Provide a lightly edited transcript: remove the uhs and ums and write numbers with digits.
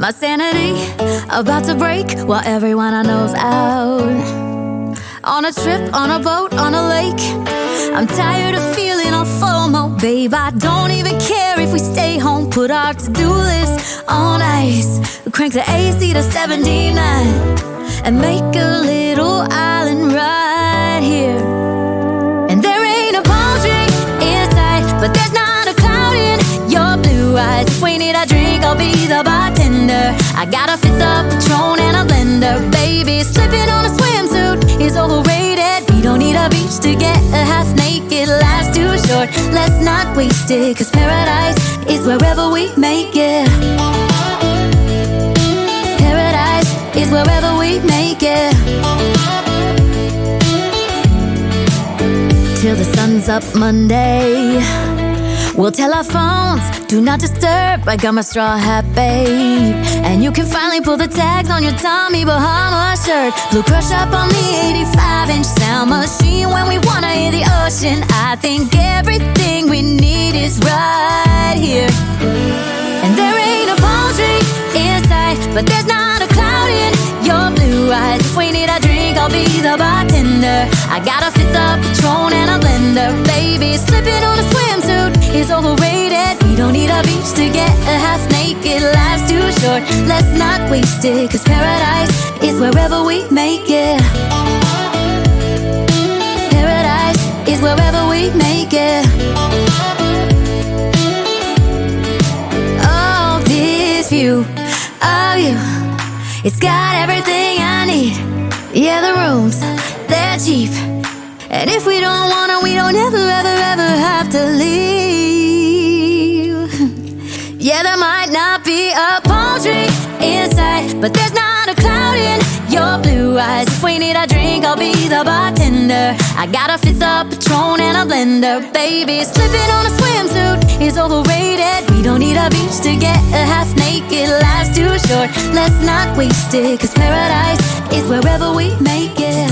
My sanity about to break while everyone I know's out. On a trip, on a boat, on a lake. I'm tired of feeling all FOMO, babe. I don't even care if we stay home. Put our to-do list on ice. Crank the AC to 79 and make a little island right here. And there ain't a palm tree in sight, but there's not a cloud in your blue eyes. If we need a drink, I'll be the bartender. I got a fifth of Patron and a blender, baby. Slipping on a swimsuit is overrated. We don't need a beach to get a half naked. Life's too short, let's not waste it, 'cause paradise is wherever we make it. Paradise is wherever we make it. Till the sun's up Monday, we'll tell our phones, do not disturb. I got my straw hat, babe. And you can finally pull the tags on your Tommy Bahama shirt. Blue crush up on the 85-inch sound machine. When we wanna hear the ocean, I think everything we need is right here. And there ain't a palm tree in sight, but there's not a cloud in your blue eyes. If we need a drink, I'll be the bartender. I got a fifth of Patron and a blender, baby. Slipping on a swimsuit is overrated. We don't need a beach to get a half naked. Life's too short, let's not waste it, 'cause paradise is wherever we make it. Paradise is wherever we make it. Oh, this view of you, it's got everything I need. Yeah, the rooms, they're cheap. And if we don't want it, we don't ever, ever, ever have to leave. Yeah, there might not be a palm tree in sight, but there's not a cloud in your blue eyes. If we need a drink, I'll be the bartender. I got a fifth of Patron and a blender, baby. Slipping on a swimsuit is overrated. We don't need a beach to get a half naked. Life's too short, let's not waste it, 'cause paradise is wherever we make it.